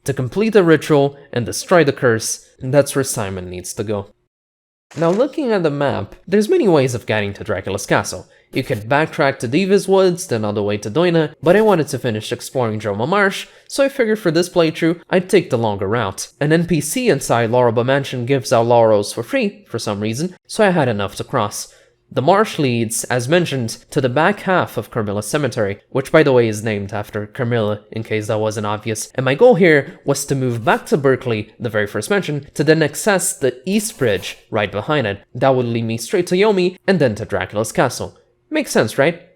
To complete the ritual and destroy the curse, that's where Simon needs to go. Now looking at the map, there's many ways of getting to Dracula's castle. You could backtrack to Diva's Woods, then all the way to Doina, but I wanted to finish exploring Droma Marsh, so I figured for this playthrough, I'd take the longer route. An NPC inside Laruba Mansion gives out laurels for free, for some reason, so I had enough to cross. The marsh leads, as mentioned, to the back half of Carmilla Cemetery, which by the way is named after Carmilla, in case that wasn't obvious, and my goal here was to move back to Berkeley, the very first mention, to then access the East Bridge right behind it. That would lead me straight to Yomi, and then to Dracula's castle. Makes sense, right?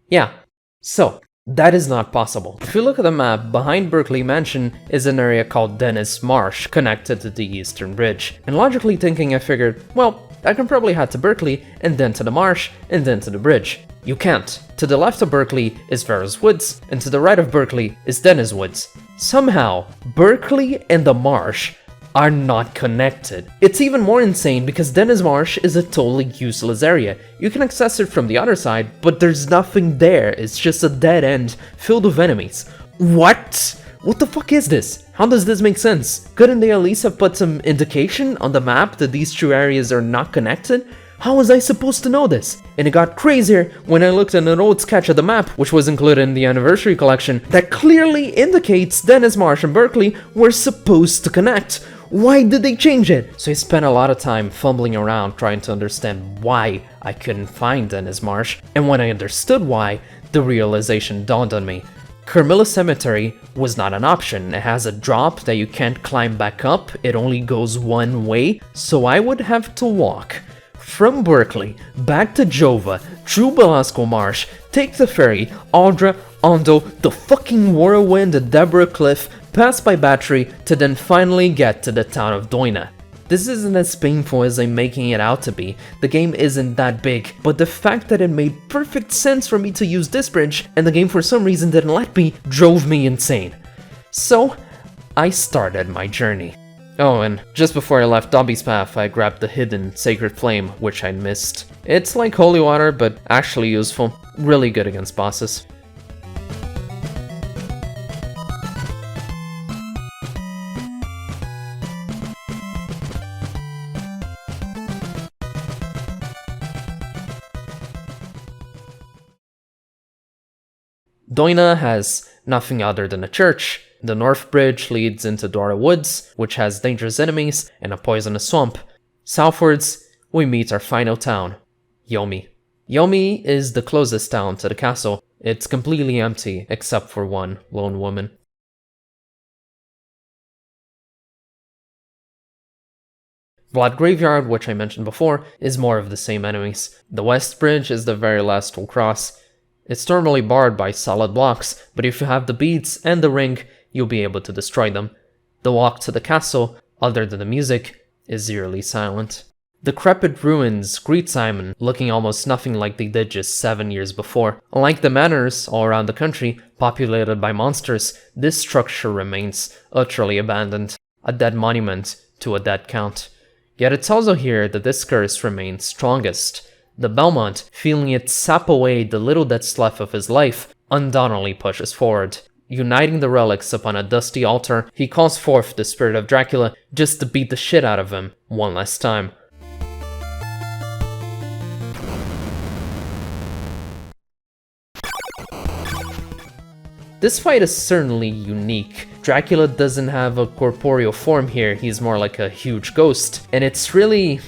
Yeah. So, that is not possible. If you look at the map, behind Berkeley Mansion is an area called Dennis Marsh, connected to the Eastern Bridge. And logically thinking, I figured, well, I can probably head to Berkeley, and then to the marsh, and then to the bridge. You can't. To the left of Berkeley is Vera's Woods, and to the right of Berkeley is Dennis Woods. Somehow, Berkeley and the marsh are not connected. It's even more insane because Dennis Marsh is a totally useless area. You can access it from the other side, but there's nothing there. It's just a dead end filled with enemies. What? What the fuck is this? How does this make sense? Couldn't they at least have put some indication on the map that these two areas are not connected? How was I supposed to know this? And it got crazier when I looked at an old sketch of the map, which was included in the anniversary collection, that clearly indicates Dennis Marsh and Berkeley were supposed to connect. Why did they change it? So I spent a lot of time fumbling around trying to understand why I couldn't find Dennis Marsh, and when I understood why, the realization dawned on me. Carmilla Cemetery was not an option. It has a drop that you can't climb back up, it only goes one way, so I would have to walk from Berkeley, back to Jova, through Belasco Marsh, take the ferry, Audra, Ondo, the fucking whirlwind at Deborah Cliff, pass by Bathory, to then finally get to the town of Doina. This isn't as painful as I'm making it out to be. The game isn't that big, but the fact that it made perfect sense for me to use this bridge, and the game for some reason didn't let me, drove me insane. So, I started my journey. Oh, and just before I left Dobby's path, I grabbed the hidden Sacred Flame, which I'd missed. It's like holy water, but actually useful. Really good against bosses. Doina has nothing other than a church. The north bridge leads into Dora Woods, which has dangerous enemies and a poisonous swamp. Southwards, we meet our final town, Yomi. Yomi is the closest town to the castle. It's completely empty, except for one lone woman. Blood Graveyard, which I mentioned before, is more of the same enemies. The west bridge is the very last we'll cross. It's normally barred by solid blocks, but if you have the beads and the ring, you'll be able to destroy them. The walk to the castle, other than the music, is eerily silent. Decrepit ruins greet Simon, looking almost nothing like they did just 7 years before. Like the manors all around the country, populated by monsters, this structure remains utterly abandoned, a dead monument to a dead count. Yet it's also here that this curse remains strongest. The Belmont, feeling it sap away the little that's left of his life, undauntingly pushes forward. Uniting the relics upon a dusty altar, he calls forth the spirit of Dracula just to beat the shit out of him one last time. This fight is certainly unique. Dracula doesn't have a corporeal form here, he's more like a huge ghost, and it's really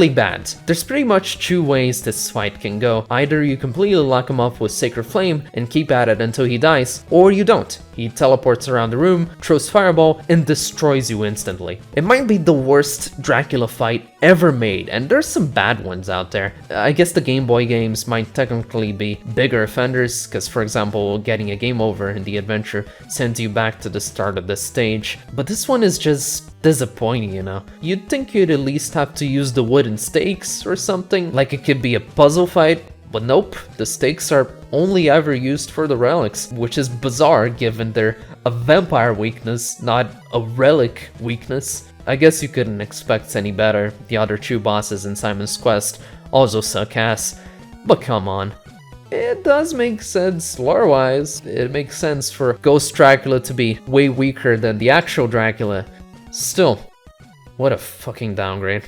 bad. There's pretty much two ways this fight can go. Either you completely lock him up with Sacred Flame and keep at it until he dies, or you don't. He teleports around the room, throws Fireball, and destroys you instantly. It might be the worst Dracula fight ever made, and there's some bad ones out there. I guess the Game Boy games might technically be bigger offenders, because for example, getting a game over in the adventure sends you back to the start of the stage. But this one is just disappointing, you know. You'd think you'd at least have to use the wooden stakes or something, like it could be a puzzle fight, but nope, the stakes are only ever used for the relics, which is bizarre given they're a vampire weakness, not a relic weakness. I guess you couldn't expect any better. The other two bosses in Simon's Quest also suck ass, but come on. It does make sense lore-wise. It makes sense for Ghost Dracula to be way weaker than the actual Dracula. Still, what a fucking downgrade.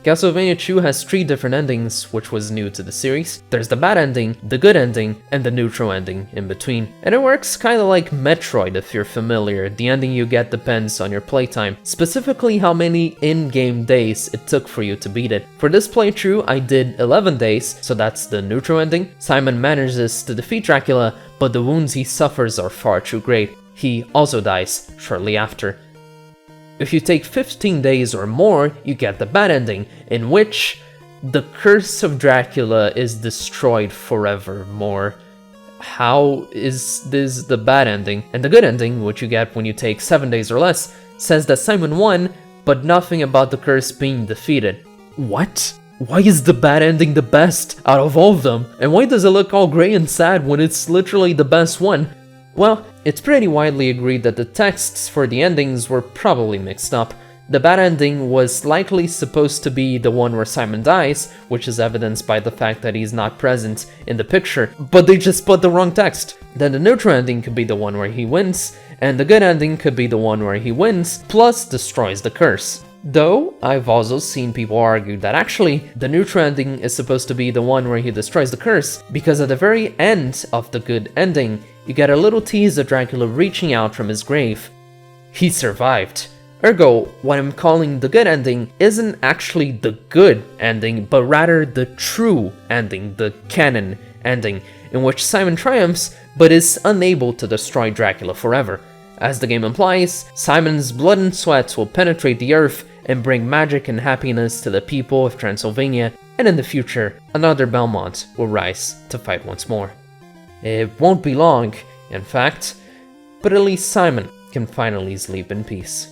Castlevania 2 has 3 different endings, which was new to the series. There's the bad ending, the good ending, and the neutral ending in between. And it works kinda like Metroid if you're familiar. The ending you get depends on your playtime, specifically how many in-game days it took for you to beat it. For this playthrough, I did 11 days, so that's the neutral ending. Simon manages to defeat Dracula, but the wounds he suffers are far too great. He also dies shortly after. If you take 15 days or more, you get the bad ending, in which the curse of Dracula is destroyed forevermore. How is this the bad ending? And the good ending, which you get when you take 7 days or less, says that Simon won, but nothing about the curse being defeated. What? Why is the bad ending the best out of all of them? And why does it look all grey and sad when it's literally the best one? Well, it's pretty widely agreed that the texts for the endings were probably mixed up. The bad ending was likely supposed to be the one where Simon dies, which is evidenced by the fact that he's not present in the picture, but they just put the wrong text. Then the neutral ending could be the one where he wins, and the good ending could be the one where he wins, plus destroys the curse. Though, I've also seen people argue that actually, the neutral ending is supposed to be the one where he destroys the curse, because at the very end of the good ending, you get a little tease of Dracula reaching out from his grave. He survived. Ergo, what I'm calling the good ending isn't actually the good ending, but rather the true ending, the canon ending, in which Simon triumphs, but is unable to destroy Dracula forever. As the game implies, Simon's blood and sweat will penetrate the earth and bring magic and happiness to the people of Transylvania, and in the future, another Belmont will rise to fight once more. It won't be long, in fact, but at least Simon can finally sleep in peace.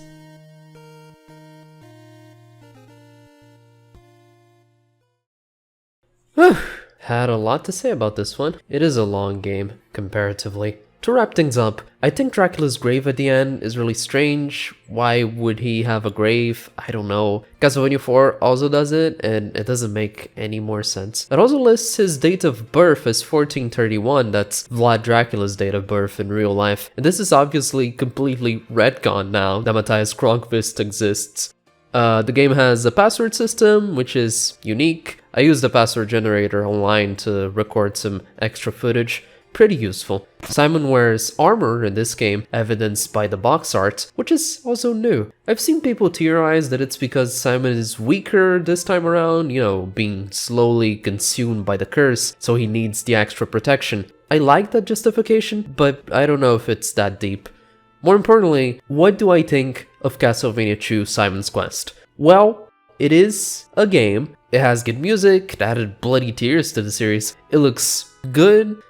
Had a lot to say about this one. It is a long game, comparatively. To wrap things up, I think Dracula's grave at the end is really strange. Why would he have a grave? I don't know. Castlevania 4 also does it, and it doesn't make any more sense. It also lists his date of birth as 1431, that's Vlad Dracula's date of birth in real life. And this is obviously completely retconned now that Matthias Kronqvist exists. The game has a password system, which is unique. I used the password generator online to record some extra footage. Pretty useful. Simon wears armor in this game, evidenced by the box art, which is also new. I've seen people theorize that it's because Simon is weaker this time around, you know, being slowly consumed by the curse, so he needs the extra protection. I like that justification, but I don't know if it's that deep. More importantly, what do I think of Castlevania 2 Simon's Quest? Well, it is a game. It has good music, it added bloody tears to the series. It looks good.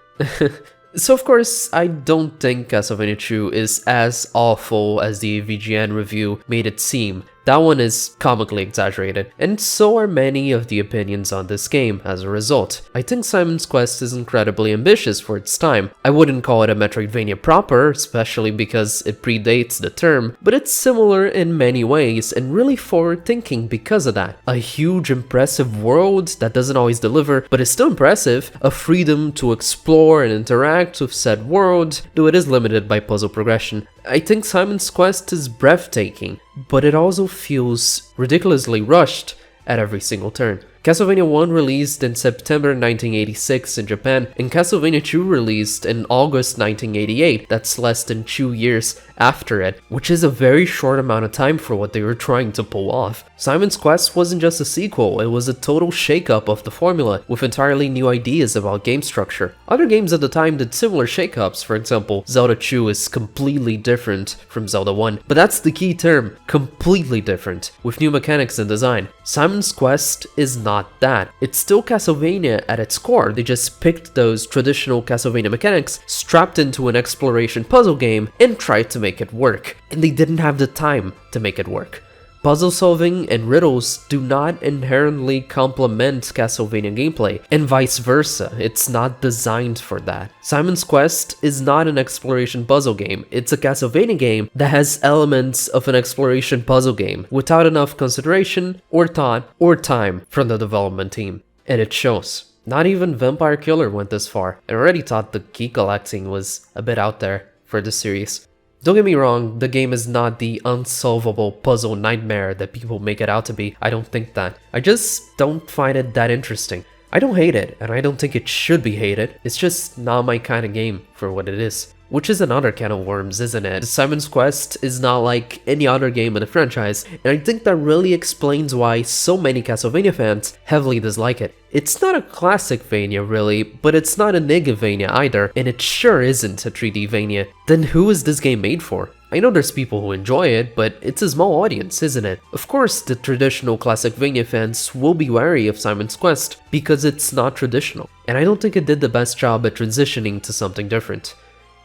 So of course, I don't think Castlevania 2 is as awful as the VGN review made it seem. That one is comically exaggerated, and so are many of the opinions on this game as a result. I think Simon's Quest is incredibly ambitious for its time. I wouldn't call it a Metroidvania proper, especially because it predates the term, but it's similar in many ways and really forward-thinking because of that. A huge, impressive world that doesn't always deliver, but is still impressive, a freedom to explore and interact with said world, though it is limited by puzzle progression. I think Simon's Quest is breathtaking, but it also feels ridiculously rushed at every single turn. Castlevania 1 released in September 1986 in Japan, and Castlevania 2 released in August 1988, that's less than 2 years after it, which is a very short amount of time for what they were trying to pull off. Simon's Quest wasn't just a sequel, it was a total shakeup of the formula, with entirely new ideas about game structure. Other games at the time did similar shakeups, for example, Zelda 2 is completely different from Zelda 1, but that's the key term, completely different, with new mechanics and design. Simon's Quest is not that. It's still Castlevania at its core, they just picked those traditional Castlevania mechanics, strapped into an exploration puzzle game, and tried to make it work. And they didn't have the time to make it work. Puzzle solving and riddles do not inherently complement Castlevania gameplay, and vice versa, it's not designed for that. Simon's Quest is not an exploration puzzle game, it's a Castlevania game that has elements of an exploration puzzle game, without enough consideration, or thought, or time from the development team. And it shows. Not even Vampire Killer went this far, and already thought the key collecting was a bit out there for the series. Don't get me wrong, the game is not the unsolvable puzzle nightmare that people make it out to be. I don't think that. I just don't find it that interesting. I don't hate it, and I don't think it should be hated. It's just not my kind of game for what it is. Which is another can of worms, isn't it? Simon's Quest is not like any other game in the franchise, and I think that really explains why so many Castlevania fans heavily dislike it. It's not a classic-vania really, but it's not a Nigga-vania either, and it sure isn't a 3D-vania. Then who is this game made for? I know there's people who enjoy it, but it's a small audience, isn't it? Of course, the traditional Classic-vania fans will be wary of Simon's Quest, because it's not traditional, and I don't think it did the best job at transitioning to something different.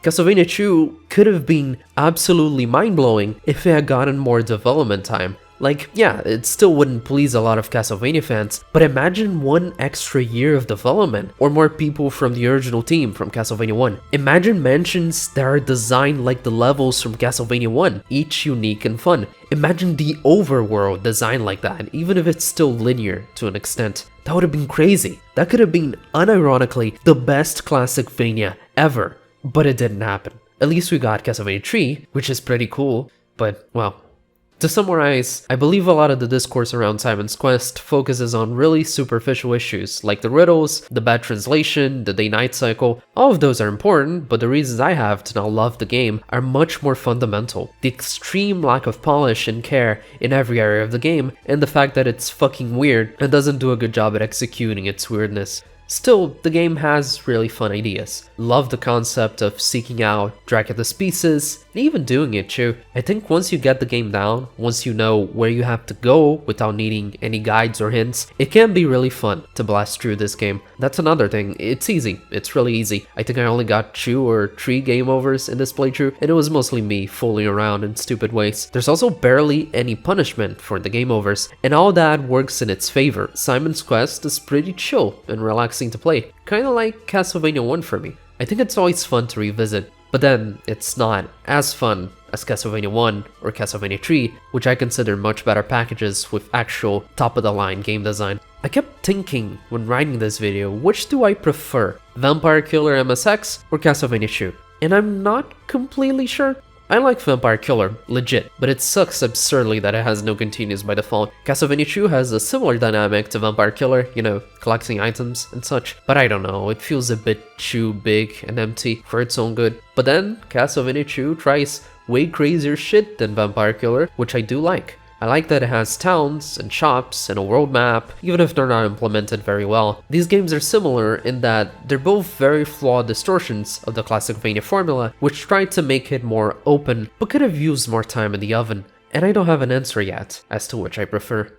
Castlevania 2 could have been absolutely mind-blowing if it had gotten more development time. Like, yeah, it still wouldn't please a lot of Castlevania fans, but imagine 1 extra year of development, or more people from the original team from Castlevania 1. Imagine mansions that are designed like the levels from Castlevania 1, each unique and fun. Imagine the overworld designed like that, even if it's still linear to an extent. That would have been crazy. That could have been, unironically, the best Classic-vania ever. But it didn't happen. At least we got Castlevania 3, which is pretty cool, but, well. To summarize, I believe a lot of the discourse around Simon's Quest focuses on really superficial issues, like the riddles, the bad translation, the day-night cycle. All of those are important, but the reasons I have to now love the game are much more fundamental. The extreme lack of polish and care in every area of the game, and the fact that it's fucking weird and doesn't do a good job at executing its weirdness. Still, the game has really fun ideas. Love the concept of seeking out Dracula's pieces, and even doing it too. I think once you get the game down, once you know where you have to go without needing any guides or hints, it can be really fun to blast through this game. That's another thing, it's easy, it's really easy. I think I only got 2 or 3 game overs in this playthrough, and it was mostly me fooling around in stupid ways. There's also barely any punishment for the game overs, and all that works in its favor. Simon's Quest is pretty chill and relaxing to play, kinda like Castlevania 1 for me. I think it's always fun to revisit, but then it's not as fun as Castlevania 1 or Castlevania 3, which I consider much better packages with actual top-of-the-line game design. I kept thinking when writing this video, which do I prefer, Vampire Killer MSX or Castlevania 2? And I'm not completely sure. I like Vampire Killer, legit, but it sucks absurdly that it has no continues by default. Castlevania 2 has a similar dynamic to Vampire Killer, you know, collecting items and such, but I don't know, it feels a bit too big and empty for its own good. But then, Castlevania 2 tries way crazier shit than Vampire Killer, which I do like. I like that it has towns and shops and a world map, even if they're not implemented very well. These games are similar in that they're both very flawed distortions of the Castlevania formula, which tried to make it more open, but could have used more time in the oven. And I don't have an answer yet as to which I prefer.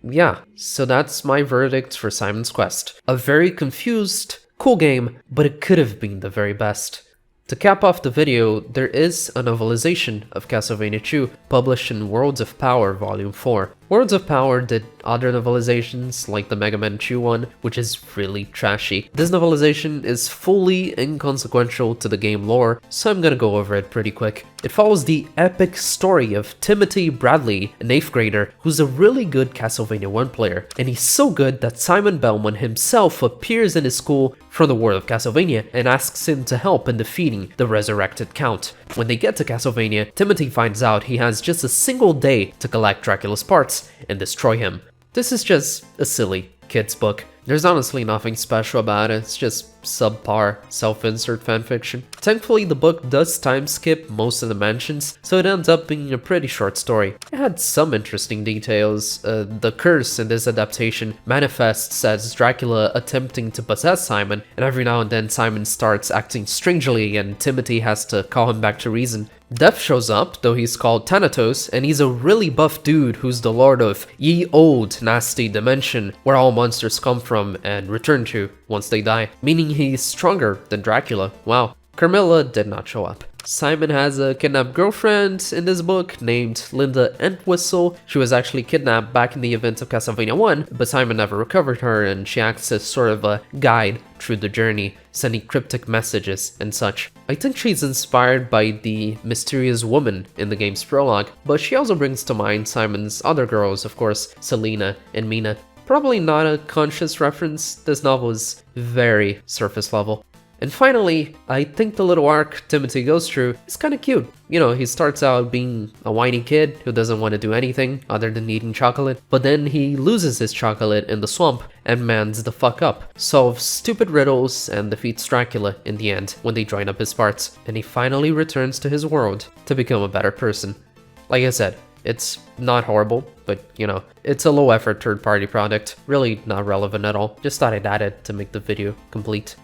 Yeah, so that's my verdict for Simon's Quest. A very confused, cool game, but it could have been the very best. To cap off the video, there is a novelization of Castlevania 2 published in Worlds of Power Volume 4. Worlds of Power did other novelizations like the Mega Man 2 one, which is really trashy. This novelization is fully inconsequential to the game lore, so I'm gonna go over it pretty quick. It follows the epic story of Timothy Bradley, an 8th grader who's a really good Castlevania 1 player, and he's so good that Simon Belmont himself appears in his school from the world of Castlevania and asks him to help in defeating the resurrected Count. When they get to Castlevania, Timothy finds out he has just a single day to collect Dracula's parts and destroy him. This is just a silly kid's book. There's honestly nothing special about it, it's just subpar self-insert fanfiction. Thankfully, the book does time skip most of the mentions, so it ends up being a pretty short story. It had some interesting details. The curse in this adaptation manifests as Dracula attempting to possess Simon, and every now and then Simon starts acting strangely and Timothy has to call him back to reason. Death shows up, though he's called Thanatos, and he's a really buff dude who's the lord of ye old nasty dimension, where all monsters come from and return to once they die, meaning he's stronger than Dracula. Wow. Carmilla did not show up. Simon has a kidnapped girlfriend in this book named Linda Entwistle. She was actually kidnapped back in the events of Castlevania 1, but Simon never recovered her and she acts as sort of a guide through the journey, sending cryptic messages and such. I think she's inspired by the mysterious woman in the game's prologue, but she also brings to mind Simon's other girls, of course, Selena and Mina. Probably not a conscious reference, this novel is very surface level. And finally, I think the little arc Timothy goes through is kinda cute. You know, he starts out being a whiny kid who doesn't want to do anything other than eating chocolate, but then he loses his chocolate in the swamp and mans the fuck up, solves stupid riddles, and defeats Dracula in the end when they join up his parts, and he finally returns to his world to become a better person. Like I said, it's not horrible, but you know, it's a low effort third-party product, really not relevant at all. Just thought I'd add it to make the video complete.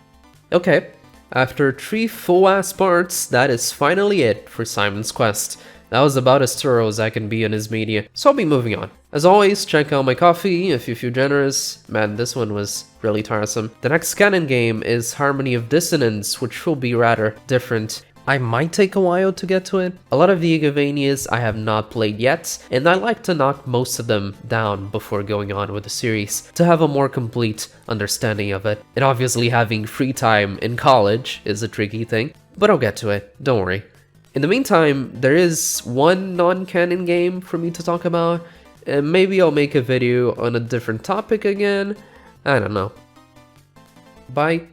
Okay, after 3 full-ass parts, that is finally it for Simon's Quest. That was about as thorough as I can be on his media, so I'll be moving on. As always, check out my coffee if you feel generous. Man, this one was really tiresome. The next canon game is Harmony of Dissonance, which will be rather different. I might take a while to get to it. A lot of the Igavanias I have not played yet, and I like to knock most of them down before going on with the series to have a more complete understanding of it. And obviously having free time in college is a tricky thing, but I'll get to it, don't worry. In the meantime, there is one non-canon game for me to talk about, and maybe I'll make a video on a different topic again. I don't know. Bye.